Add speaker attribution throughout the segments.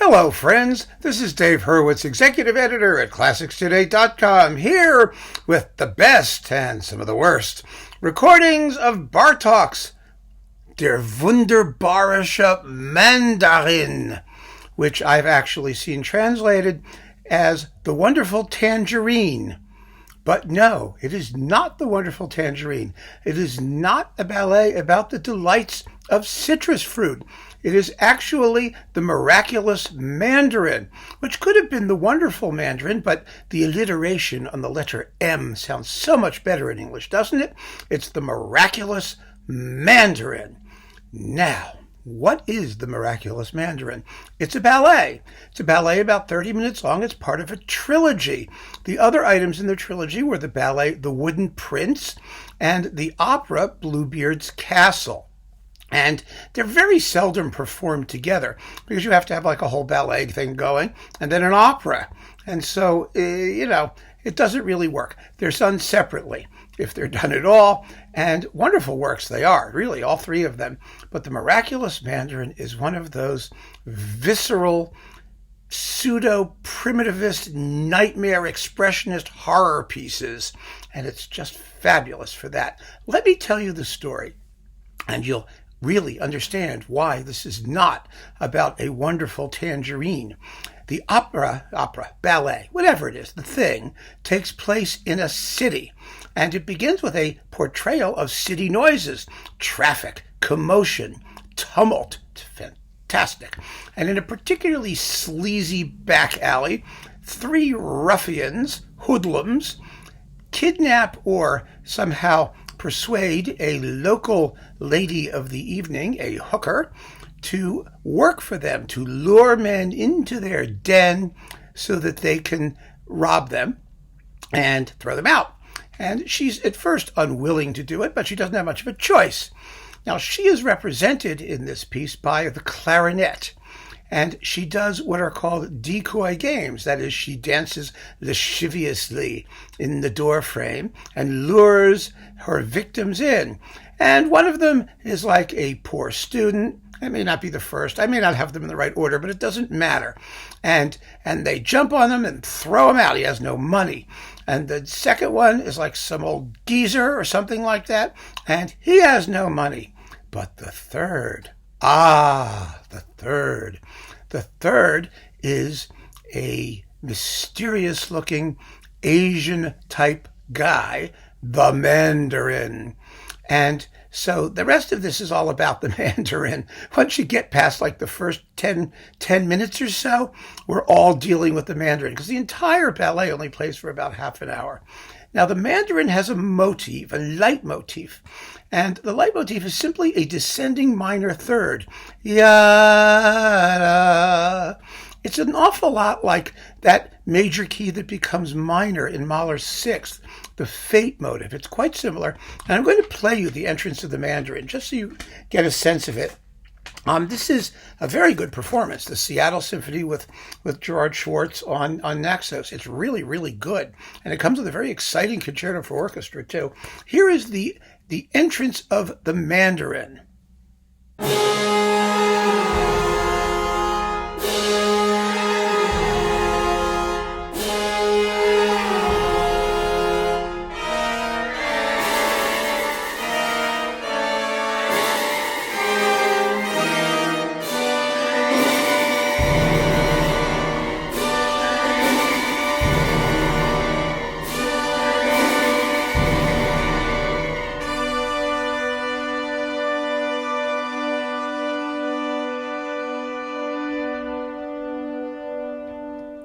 Speaker 1: Hello, friends. This is Dave Hurwitz, executive editor at ClassicsToday.com, here with the best and some of the worst recordings of Bartók's Der wunderbarische Mandarin, which I've actually seen translated as The Wonderful Tangerine. But no, it is not The Wonderful Tangerine. It is not a ballet about the delights of citrus fruit. It is actually The Miraculous Mandarin, which could have been The Wonderful Mandarin, but the alliteration on the letter M sounds so much better in English, doesn't it? It's The Miraculous Mandarin. Now, what is The Miraculous Mandarin? It's a ballet. It's a ballet about 30 minutes long. It's part of a trilogy. The other items in the trilogy were the ballet The Wooden Prince and the opera Bluebeard's Castle. And they're very seldom performed together because you have to have like a whole ballet thing going and then an opera. And so, it doesn't really work. They're done separately if they're done at all. And wonderful works they are, really, all three of them. But The Miraculous Mandarin is one of those visceral, pseudo-primitivist, nightmare expressionist horror pieces. And it's just fabulous for that. Let me tell you the story, and you'll really understand why this is not about a wonderful tangerine. The opera, ballet, whatever it is, the thing, takes place in a city. And it begins with a portrayal of city noises, traffic, commotion, tumult. It's fantastic. And in a particularly sleazy back alley, three ruffians, hoodlums, kidnap or somehow persuade a local lady of the evening, a hooker, to work for them, to lure men into their den so that they can rob them and throw them out. And she's at first unwilling to do it, but she doesn't have much of a choice. Now, she is represented in this piece by the clarinet. And she does what are called decoy games. That is, she dances lasciviously in the doorframe and lures her victims in. And one of them is like a poor student. It may not be the first. I may not have them in the right order, but it doesn't matter. And they jump on them and throw him out. He has no money. And the second one is like some old geezer or something like that, and he has no money. But the third, the third is a mysterious-looking Asian-type guy, the Mandarin. And so the rest of this is all about the Mandarin. Once you get past like the first 10 minutes or so, we're all dealing with the Mandarin because the entire ballet only plays for about half an hour. Now, the Mandarin has a motif, a leitmotif, and the leitmotif is simply a descending minor third. Yada. It's an awful lot like that major key that becomes minor in Mahler's Sixth, the Fate motive. It's quite similar, and I'm going to play you the entrance of the Mandarin just so you get a sense of it. This is a very good performance, the Seattle Symphony with Gerard Schwartz on Naxos. It's really, really good. And it comes with a very exciting concerto for orchestra, too. Here is the entrance of the Mandarin.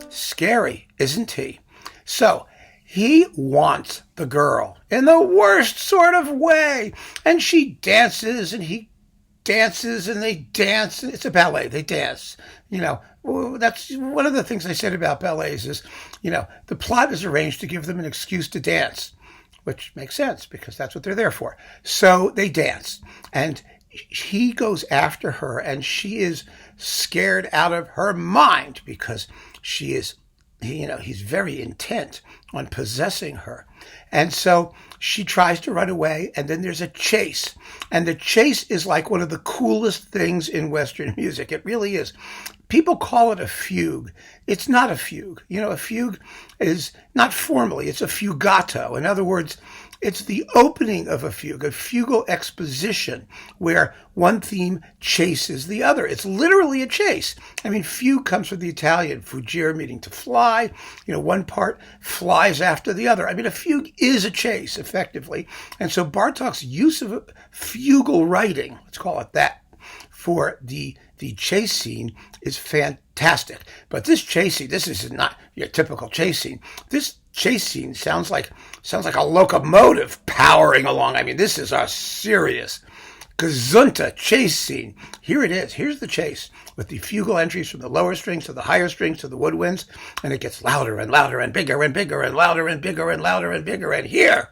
Speaker 1: Scary, isn't he? So he wants the girl in the worst sort of way. And she dances and he dances and they dance. It's a ballet. They dance. That's one of the things I said about ballets is, the plot is arranged to give them an excuse to dance, which makes sense because that's what they're there for. So they dance and he goes after her and she is scared out of her mind because she is he's very intent on possessing her. And so she tries to run away, and then there's a chase. And the chase is like one of the coolest things in Western music. It really is. People call it a fugue. It's not a fugue. A fugue is not formally, it's a fugato. In other words, it's the opening of a fugal exposition where one theme chases the other. It's literally a chase. I mean, fugue comes from the Italian fuggire, meaning to fly. One part flies after the other. I mean, a fugue is a chase, effectively. And so Bartók's use of fugal writing, let's call it that, for the chase scene is fantastic. But this chase scene, this is not your typical chase scene. This chase scene sounds like a locomotive powering along. I mean, this is a serious Gesundta chase scene. Here it is. Here's the chase with the fugal entries from the lower strings to the higher strings to the woodwinds, and it gets louder and louder and bigger and bigger and louder and bigger and louder and bigger. And here.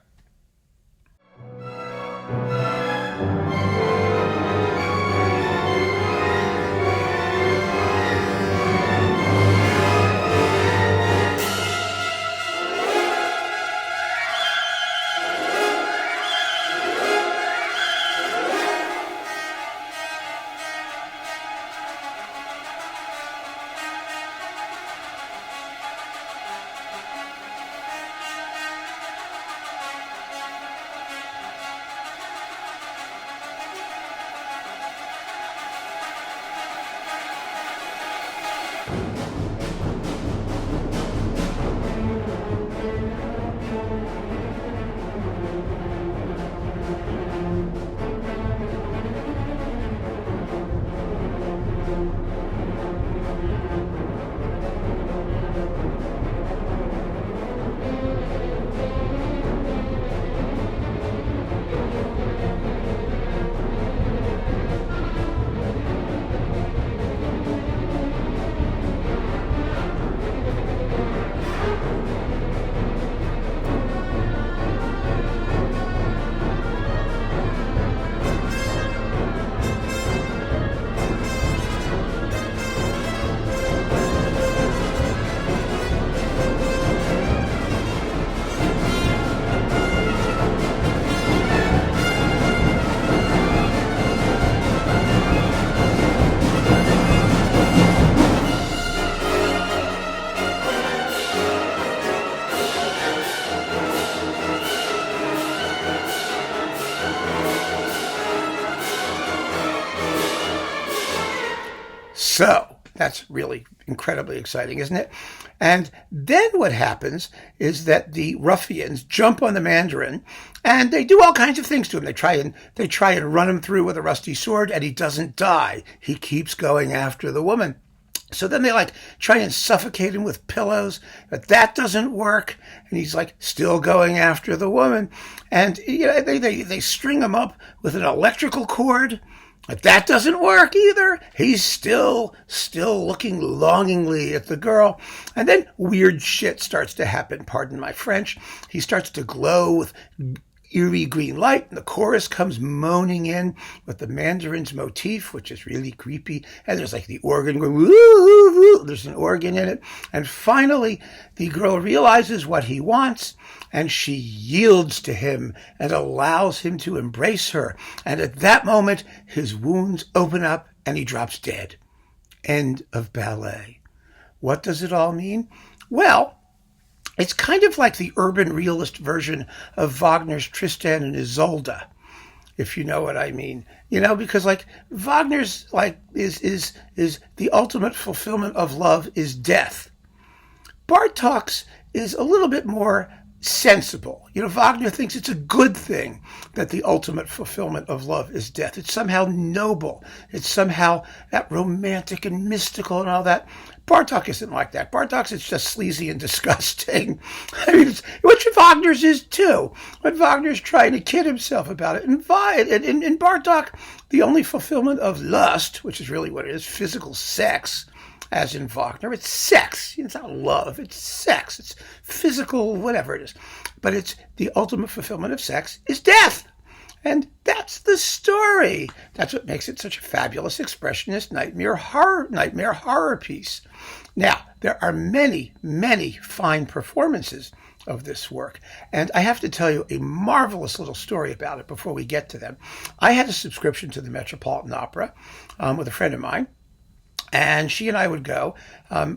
Speaker 1: So that's really incredibly exciting, isn't it? And then what happens is that the ruffians jump on the Mandarin and they do all kinds of things to him. They try and run him through with a rusty sword, and he doesn't die. He keeps going after the woman. So then they try and suffocate him with pillows, but that doesn't work. And he's still going after the woman. And they string him up with an electrical cord. But that doesn't work either. He's still looking longingly at the girl. And then weird shit starts to happen, pardon my French. He starts to glow with eerie green light, and the chorus comes moaning in with the Mandarin's motif, which is really creepy. And there's the organ going, woo, woo, woo. There's an organ in it. And finally, the girl realizes what he wants, and she yields to him and allows him to embrace her. And at that moment, his wounds open up and he drops dead. End of ballet. What does it all mean? Well, it's kind of like the urban realist version of Wagner's Tristan and Isolde, if you know what I mean. Because Wagner's is the ultimate fulfillment of love is death. Bartók's is a little bit more sensible. Wagner thinks it's a good thing that the ultimate fulfillment of love is death. It's somehow noble. It's somehow that romantic and mystical and all that. Bartók isn't like that. Bartók's is just sleazy and disgusting. I mean, which Wagner's is too. But Wagner's trying to kid himself about it. And in Bartók, the only fulfillment of lust, which is really what it is, physical sex, as in Wagner, it's sex. It's not love. It's sex. It's physical, whatever it is. But it's the ultimate fulfillment of sex is death. And that's the story. That's what makes it such a fabulous expressionist nightmare horror piece. Now, there are many, many fine performances of this work. And I have to tell you a marvelous little story about it before we get to them. I had a subscription to the Metropolitan Opera with a friend of mine. And she and I would go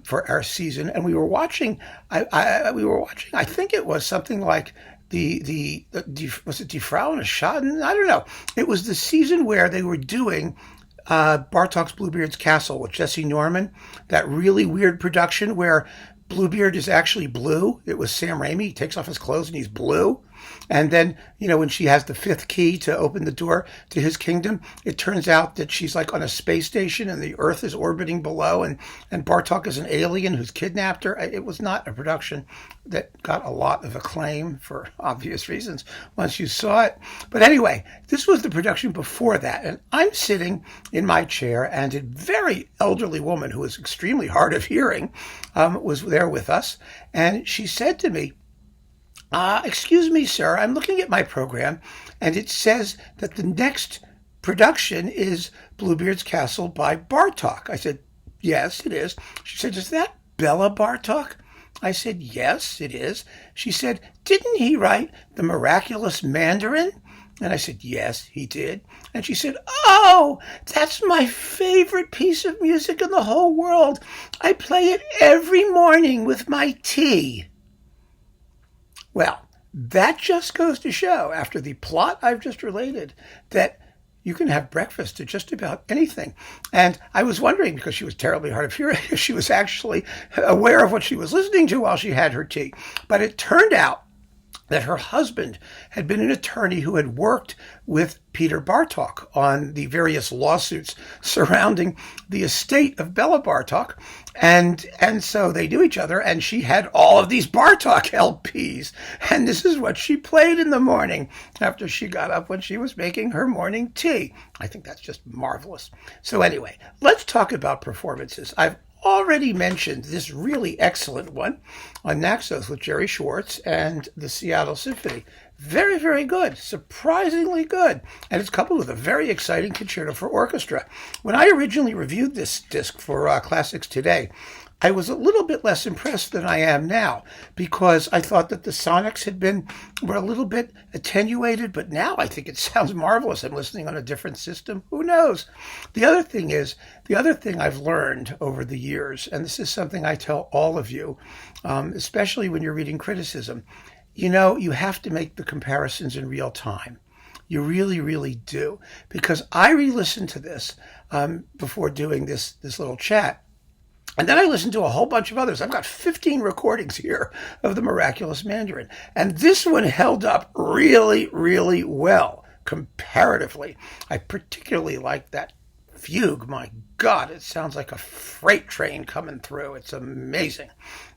Speaker 1: for our season, and we were watching. I think it was something like was it Die Frau und Schaden? I don't know. It was the season where they were doing Bartók's Bluebeard's Castle with Jesse Norman, that really weird production where Bluebeard is actually blue. It was Sam Raimi. He takes off his clothes and he's blue. And then, when she has the fifth key to open the door to his kingdom, it turns out that she's like on a space station and the Earth is orbiting below, and Bartók is an alien who's kidnapped her. It was not a production that got a lot of acclaim for obvious reasons once you saw it. But anyway, this was the production before that. And I'm sitting in my chair, and a very elderly woman who was extremely hard of hearing was there with us. And she said to me, excuse me, sir, I'm looking at my program, and it says that the next production is Bluebeard's Castle by Bartók. I said, yes, it is. She said, is that Bela Bartók? I said, yes, it is. She said, didn't he write the Miraculous Mandarin? And I said, yes, he did. And she said, oh, that's my favorite piece of music in the whole world. I play it every morning with my tea. Well, that just goes to show, after the plot I've just related, that you can have breakfast to just about anything. And I was wondering, because she was terribly hard of hearing, if she was actually aware of what she was listening to while she had her tea. But it turned out that her husband had been an attorney who had worked with Peter Bartók on the various lawsuits surrounding the estate of Bela Bartók. And so they knew each other, and she had all of these Bartók LPs. And this is what she played in the morning after she got up when she was making her morning tea. I think that's just marvelous. So anyway, let's talk about performances. I've already mentioned this really excellent one on Naxos with Jerry Schwartz and the Seattle Symphony. Very, very good. Surprisingly good. And it's coupled with a very exciting concerto for orchestra. When I originally reviewed this disc for Classics Today, I was a little bit less impressed than I am now, because I thought that the sonics were a little bit attenuated, but now I think it sounds marvelous. I'm listening on a different system. Who knows? The other thing I've learned over the years, and this is something I tell all of you, especially when you're reading criticism, you have to make the comparisons in real time. You really, really do. Because I re-listened to this before doing this little chat. And then I listened to a whole bunch of others. I've got 15 recordings here of the Miraculous Mandarin. And this one held up really, really well, comparatively. I particularly like that fugue. My God, it sounds like a freight train coming through. It's amazing.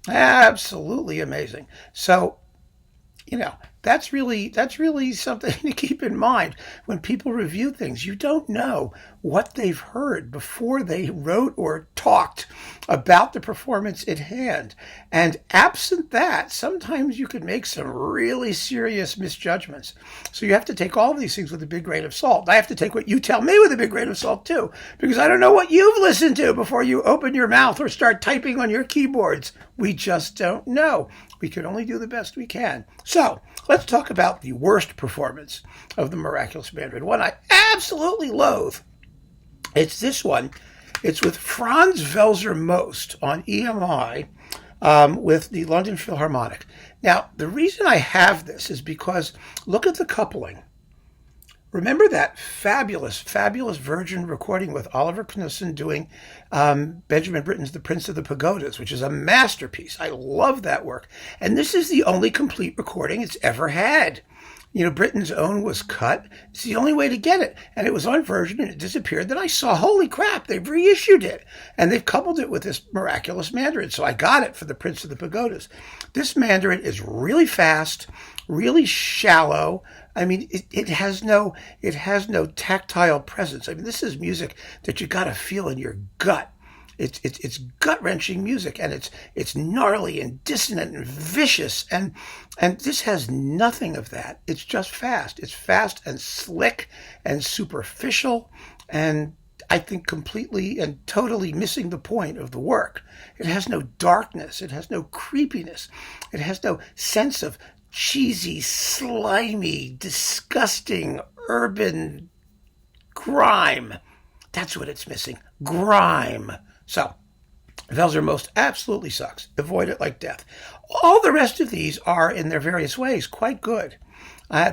Speaker 1: Absolutely amazing. So, that's really something to keep in mind when people review things. You don't know what they've heard before they wrote or talked about the performance at hand. And absent that, sometimes you could make some really serious misjudgments. So you have to take all of these things with a big grain of salt. I have to take what you tell me with a big grain of salt too, because I don't know what you've listened to before you open your mouth or start typing on your keyboards. We just don't know. We can only do the best we can. So let's talk about the worst performance of the Miraculous Mandarin, one I absolutely loathe. It's this one. It's with Franz Welser Most on EMI with the London Philharmonic. Now, the reason I have this is because look at the coupling. Remember that fabulous, fabulous Virgin recording with Oliver Knussen doing Benjamin Britten's The Prince of the Pagodas, which is a masterpiece. I love that work. And this is the only complete recording it's ever had. Britten's own was cut. It's the only way to get it. And it was on Virgin and it disappeared. Then I saw, holy crap, they've reissued it. And they've coupled it with this Miraculous Mandarin. So I got it for The Prince of the Pagodas. This Mandarin is really fast, really shallow. I mean, it has no tactile presence. I mean, this is music that you got to feel in your gut. It's gut-wrenching music, and it's gnarly and dissonant and vicious, and this has nothing of that. It's just fast. It's fast and slick and superficial, and I think, completely and totally missing the point of the work. It has no darkness. It has no creepiness. It has no sense of cheesy, slimy, disgusting, urban grime. That's what it's missing. Grime. So, Welser most absolutely sucks. Avoid it like death. All the rest of these are, in their various ways, quite good.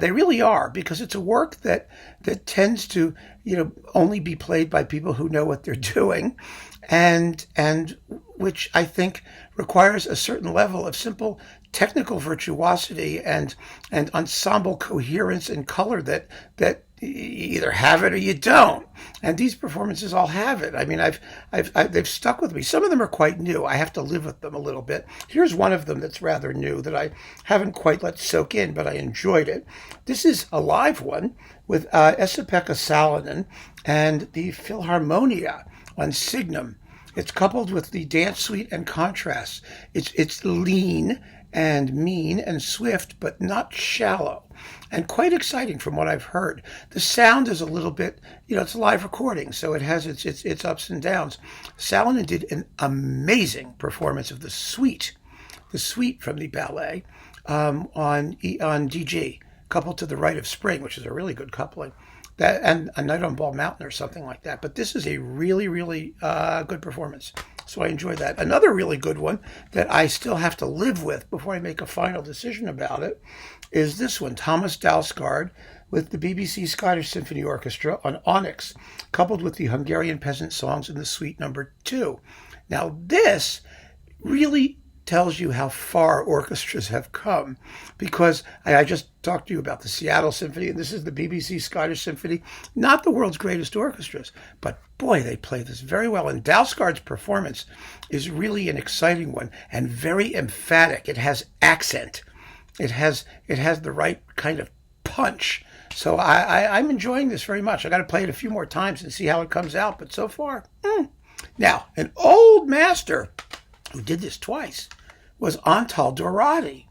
Speaker 1: They really are, because it's a work that tends to, only be played by people who know what they're doing, and which I think requires a certain level of simple technical virtuosity and ensemble coherence and color that you either have it or you don't. And these performances all have it. I mean, they've stuck with me. Some of them are quite new. I have to live with them a little bit. Here's one of them that's rather new that I haven't quite let soak in, but I enjoyed it. This is a live one with Esa-Pekka Salonen and the Philharmonia on Signum. It's coupled with the dance suite and contrasts. It's lean and mean and swift, but not shallow, and quite exciting from what I've heard. The sound is a little bit, it's a live recording, so it has its ups and downs. Salonen did an amazing performance of the suite from the ballet on DG, coupled to the Rite of Spring, which is a really good coupling. That and A Night on Bald Mountain or something like that. But this is a really, really good performance. So I enjoyed that. Another really good one that I still have to live with before I make a final decision about it is this one, Thomas Dalsgaard with the BBC Scottish Symphony Orchestra on Onyx, coupled with the Hungarian Peasant Songs in the Suite Number 2. Now this really tells you how far orchestras have come, because I just talked to you about the Seattle Symphony, and this is the BBC Scottish Symphony, not the world's greatest orchestras, but boy, they play this very well. And Dalsgaard's performance is really an exciting one and very emphatic. It has accent. It has the right kind of punch. So I'm enjoying this very much. I got to play it a few more times and see how it comes out, but so far, Now, an old master who did this twice was Antal Dorati.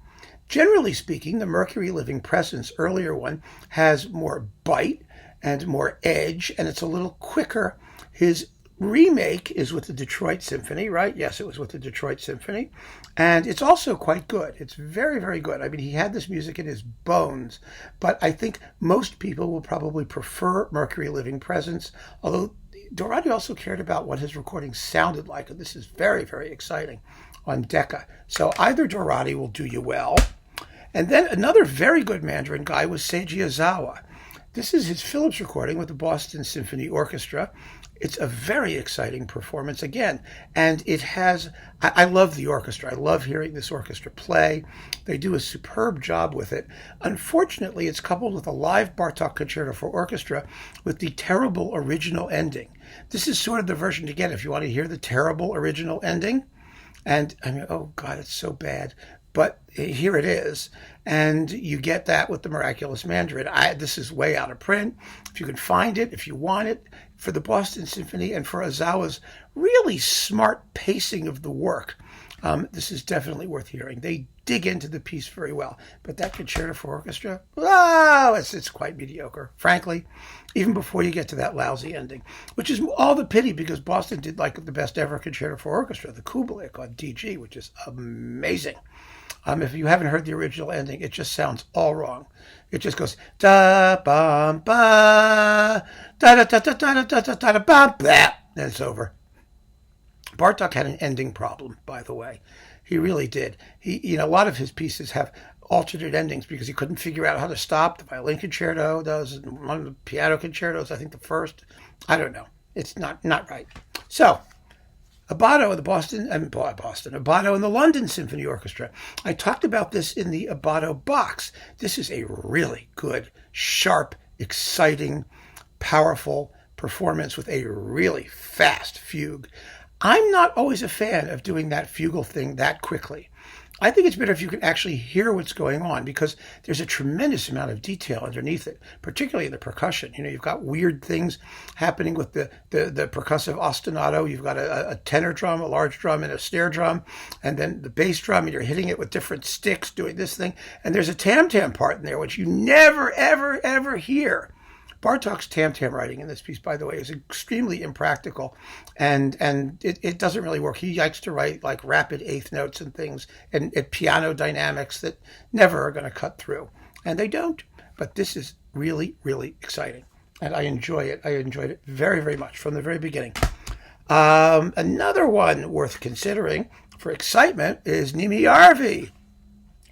Speaker 1: Generally speaking, the Mercury Living Presence, earlier one, has more bite and more edge, and it's a little quicker. His remake is with the Detroit Symphony, right? Yes, it was with the Detroit Symphony. And it's also quite good. It's very, very good. I mean, he had this music in his bones, but I think most people will probably prefer Mercury Living Presence, although Dorati also cared about what his recordings sounded like, and this is very, very exciting on Decca. So either Dorati will do you well. And then another very good Mandarin guy was Seiji Ozawa. This is his Phillips recording with the Boston Symphony Orchestra. It's a very exciting performance again. And it has, I love the orchestra. I love hearing this orchestra play. They do a superb job with it. Unfortunately, it's coupled with a live Bartók concerto for orchestra with the terrible original ending. This is sort of the version to get if you want to hear the terrible original ending. And I mean, oh God, it's so bad. But here it is. And you get that with the Miraculous Mandarin. This is way out of print. If you can find it, if you want it, for the Boston Symphony and for Ozawa's really smart pacing of the work, this is definitely worth hearing. They dig into the piece very well. But that concerto for orchestra, it's quite mediocre, frankly, even before you get to that lousy ending, which is all the pity because Boston did like the best ever concerto for orchestra, the Kubelik on DG, which is amazing. If you haven't heard the original ending, it just sounds all wrong. It just goes da bum ba da da da da da da da da da bum blah, and it's over. Bartók had an ending problem, by the way. He really did. A lot of his pieces have alternate endings because he couldn't figure out how to stop. The violin concerto does, one of the piano concertos, I think the first. I don't know. It's not right. So, Abbado in the Abbado in the London Symphony Orchestra. I talked about this in the Abbado box. This is a really good, sharp, exciting, powerful performance with a really fast fugue. I'm not always a fan of doing that fugal thing that quickly. I think it's better if you can actually hear what's going on because there's a tremendous amount of detail underneath it, particularly in the percussion. You've got weird things happening with the percussive ostinato. You've got a tenor drum, a large drum, and a snare drum, and then the bass drum, and you're hitting it with different sticks doing this thing. And there's a tam-tam part in there, which you never, ever, ever hear Bartók's tam-tam writing in this piece, by the way, is extremely impractical, and it doesn't really work. He likes to write like rapid eighth notes and things, and piano dynamics that never are going to cut through, and they don't. But this is really, really exciting, and I enjoy it. I enjoyed it very, very much from the very beginning. Another one worth considering for excitement is Nimi Järvi.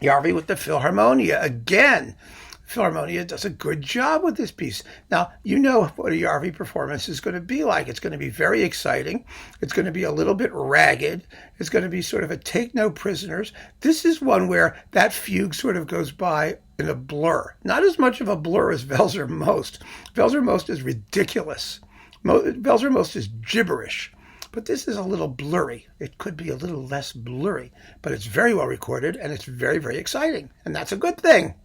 Speaker 1: Järvi with the Philharmonia again. Philharmonia does a good job with this piece. Now, you know what a Järvi performance is going to be like. It's going to be very exciting. It's going to be a little bit ragged. It's going to be sort of a take no prisoners. This is one where that fugue sort of goes by in a blur. Not as much of a blur as Welser Most. Welser Most is ridiculous. Welser Most is gibberish. But this is a little blurry. It could be a little less blurry, but it's very well recorded and it's very, very exciting. And that's a good thing.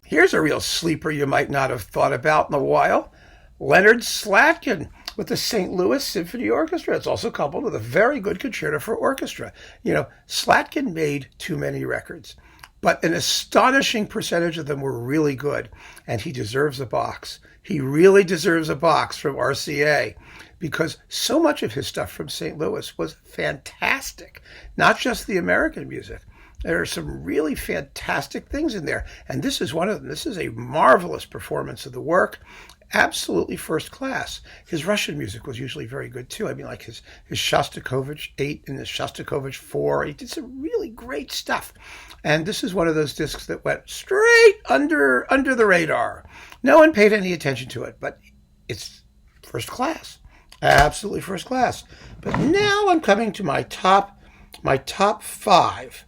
Speaker 1: Here's a real sleeper you might not have thought about in a while. Leonard Slatkin with the St. Louis Symphony Orchestra. It's also coupled with a very good concerto for orchestra. You know, Slatkin made too many records, but an astonishing percentage of them were really good, and he deserves a box. He really deserves a box from RCA, because so much of his stuff from St. Louis was fantastic, not just the American music. There are some really fantastic things in there, and this is one of them. This is a marvelous performance of the work, absolutely first class. His Russian music was usually very good too. I mean, like his Shostakovich 8 and his Shostakovich 4. He did some really great stuff, and this is one of those discs that went straight under the radar. No one paid any attention to it, but it's first class. Absolutely first class. But now I'm coming to my top five.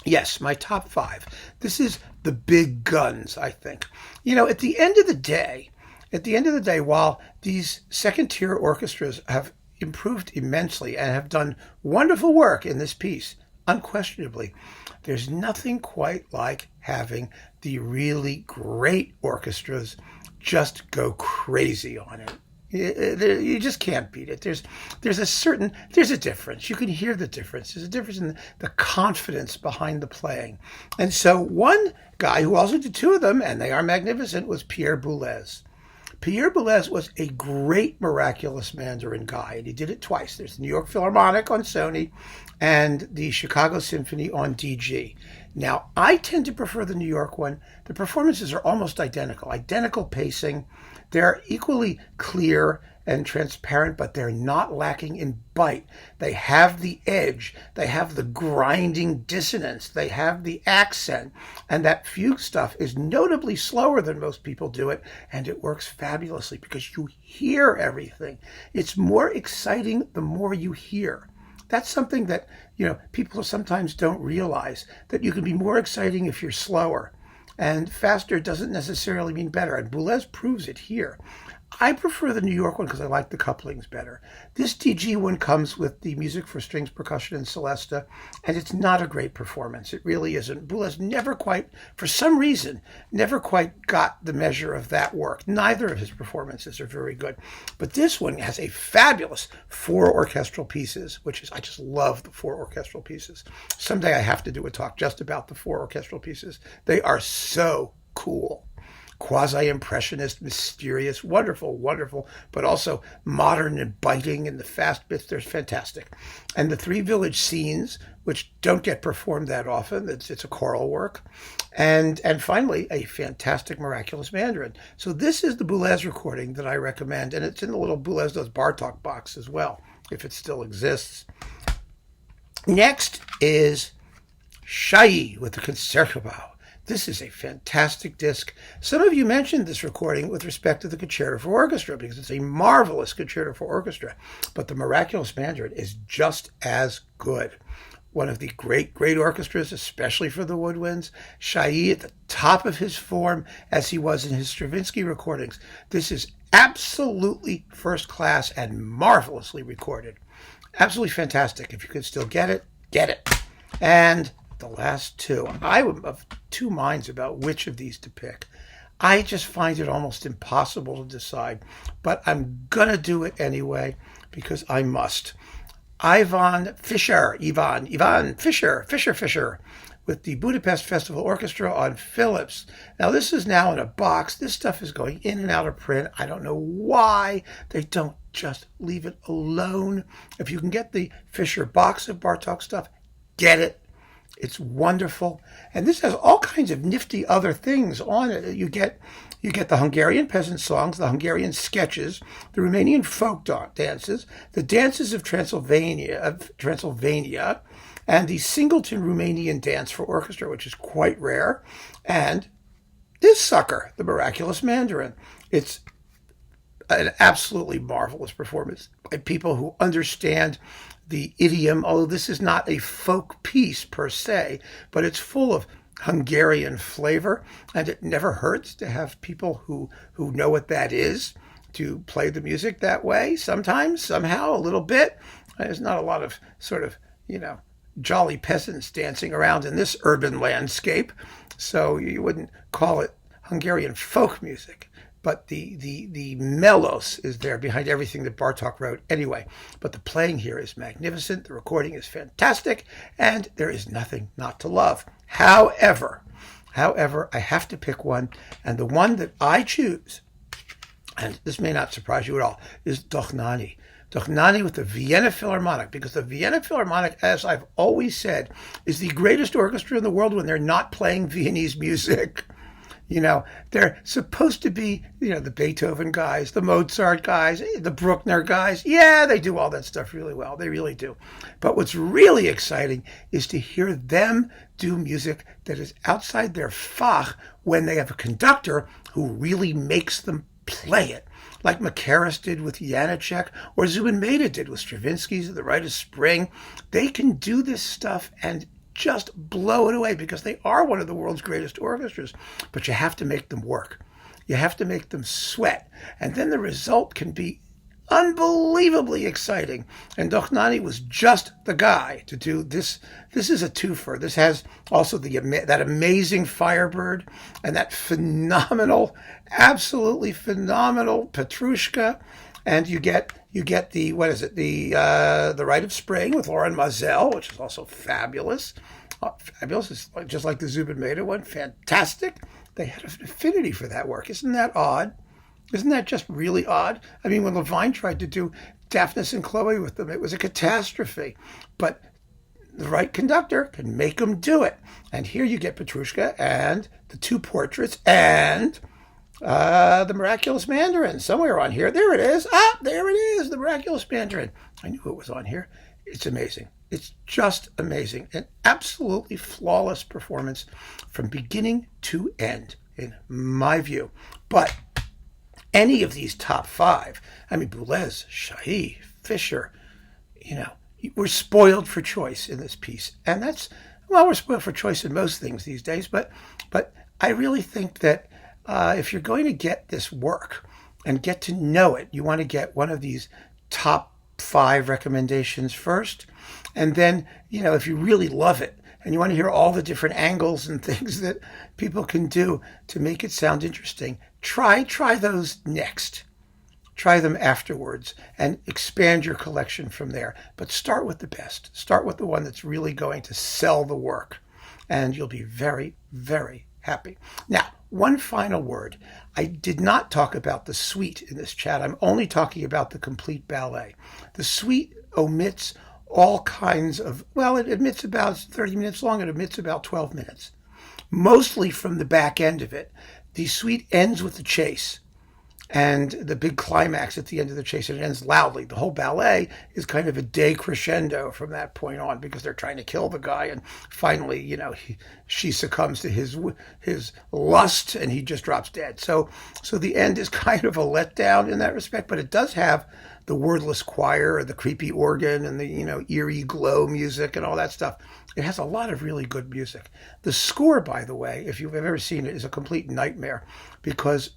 Speaker 1: Yes, my top five. This is the big guns, I think. You know, at the end of the day, while these second-tier orchestras have improved immensely and have done wonderful work in this piece, unquestionably, there's nothing quite like having the really great orchestras just go crazy on it. You just can't beat it. There's a difference. You can hear the difference. There's a difference in the confidence behind the playing. And so one guy who also did two of them, and they are magnificent, was Pierre Boulez. Pierre Boulez was a great Miraculous Mandarin guy, and he did it twice. There's the New York Philharmonic on Sony and the Chicago Symphony on DG. Now, I tend to prefer the New York one. The performances are almost identical pacing. They're equally clear and transparent, but they're not lacking in bite. They have the edge. They have the grinding dissonance. They have the accent. And that fugue stuff is notably slower than most people do it, and it works fabulously because you hear everything. It's more exciting the more you hear. That's something that, you know, people sometimes don't realize, that you can be more exciting if you're slower. And faster doesn't necessarily mean better. And Boulez proves it here. I prefer the New York one because I like the couplings better. This DG one comes with the music for strings, percussion, and celesta, and it's not a great performance. It really isn't. Boulez never quite, for some reason, never quite got the measure of that work. Neither of his performances are very good. But this one has a fabulous 4 orchestral pieces, I just love the 4 orchestral pieces. Someday I have to do a talk just about the 4 orchestral pieces. They are so cool. Quasi-impressionist, mysterious, wonderful, but also modern and biting, and the fast bits, they're fantastic. And the 3 village scenes, which don't get performed that often, it's a choral work. And finally, a fantastic Miraculous Mandarin. So this is the Boulez recording that I recommend, and it's in the little Boulez Does Bartók box as well, if it still exists. Next is Shai with the Concertgebouw. This is a fantastic disc. Some of you mentioned this recording with respect to the Concerto for Orchestra because it's a marvelous Concerto for Orchestra, but the Miraculous Mandarin is just as good. One of the great orchestras, especially for the woodwinds. Shai at the top of his form as he was in his Stravinsky recordings. This is absolutely first class and marvelously recorded. Absolutely fantastic. If you can still get it, get it. And the last two. I'm of two minds about which of these to pick. I just find it almost impossible to decide, but I'm going to do it anyway because I must. Ivan Fischer, Fischer, with the Budapest Festival Orchestra on Philips. Now, this is now in a box. This stuff is going in and out of print. I don't know why they don't just leave it alone. If you can get the Fisher box of Bartók stuff, get it. It's wonderful. And this has all kinds of nifty other things on it. You get the Hungarian peasant songs, the Hungarian sketches, the Romanian folk dances, the dances of Transylvania, and the singleton Romanian dance for orchestra, which is quite rare, and this sucker, the Miraculous Mandarin. It's an absolutely marvelous performance by people who understand the idiom, although this is not a folk piece per se, but it's full of Hungarian flavor, and it never hurts to have people who know what that is to play the music that way. Sometimes, somehow, a little bit. There's not a lot of sort of, jolly peasants dancing around in this urban landscape, so you wouldn't call it Hungarian folk music. But the melos is there behind everything that Bartók wrote anyway. But the playing here is magnificent, the recording is fantastic, and there is nothing not to love. However, I have to pick one, and the one that I choose, and this may not surprise you at all, is Dohnányi. Dohnányi with the Vienna Philharmonic, because the Vienna Philharmonic, as I've always said, is the greatest orchestra in the world when they're not playing Viennese music. They're supposed to be, the Beethoven guys, the Mozart guys, the Bruckner guys. Yeah, they do all that stuff really well. They really do. But what's really exciting is to hear them do music that is outside their fach when they have a conductor who really makes them play it. Like Macaris did with Janáček, or Zubin Mehta did with Stravinsky's The Rite of Spring. They can do this stuff and just blow it away because they are one of the world's greatest orchestras. But you have to make them work. You have to make them sweat. And then the result can be unbelievably exciting. And Dohnányi was just the guy to do this. This is a twofer. This has also that amazing Firebird and that phenomenal, absolutely phenomenal Petrushka. And you get the the Rite of Spring with Lauren Mazel, which is also fabulous. Fabulous, it's just like the Zubin Mehta one. Fantastic. They had an affinity for that work. Isn't that odd? Isn't that just really odd? I mean, when Levine tried to do Daphnis and Chloe with them, it was a catastrophe. But the right conductor can make them do it. And here you get Petrushka and the two portraits and the Miraculous Mandarin somewhere on here. There it is. There it is, the Miraculous Mandarin. I knew it was on here. It's amazing. It's just amazing. An absolutely flawless performance from beginning to end, in my view. But any of these top five, Boulez, Shahi, Fisher, we're spoiled for choice in this piece. And we're spoiled for choice in most things these days. But I really think that if you're going to get this work and get to know it, you want to get one of these top five recommendations first. And then, if you really love it and you want to hear all the different angles and things that people can do to make it sound interesting, try those next. Try them afterwards and expand your collection from there. But start with the best. Start with the one that's really going to sell the work. And you'll be very, very happy. Now, one final word. I did not talk about the suite in this chat. I'm only talking about the complete ballet. The suite omits all kinds of, it admits about 30 minutes long. It omits about 12 minutes, mostly from the back end of it. The suite ends with the chase and the big climax at the end of the chase, and it ends loudly. The whole ballet is kind of a decrescendo from that point on because they're trying to kill the guy, and finally, she succumbs to his lust, and he just drops dead. So the end is kind of a letdown in that respect, but it does have the wordless choir, the creepy organ, and the eerie glow music and all that stuff. It has a lot of really good music. The score, by the way, if you've ever seen it, is a complete nightmare because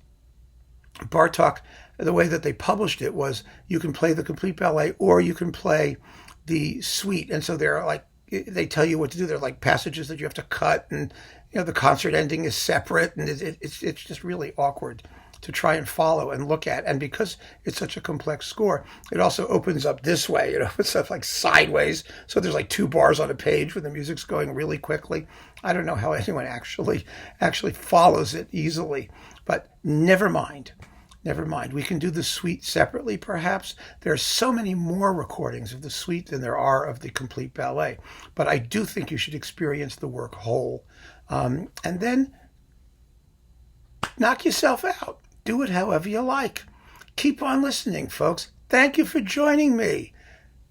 Speaker 1: Bartók, the way that they published it was you can play the complete ballet or you can play the suite. And so they tell you what to do. They're like passages that you have to cut, and the concert ending is separate, and it's just really awkward to try and follow and look at. And because it's such a complex score, it also opens up this way, it's stuff like sideways. So there's like 2 bars on a page where the music's going really quickly. I don't know how anyone actually follows it easily, but never mind. Never mind. We can do the suite separately, perhaps. There are so many more recordings of the suite than there are of the complete ballet. But I do think you should experience the work whole. And then knock yourself out. Do it however you like. Keep on listening, folks. Thank you for joining me.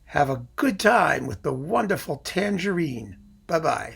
Speaker 1: Have a good time with the wonderful Tangerine. Bye-bye.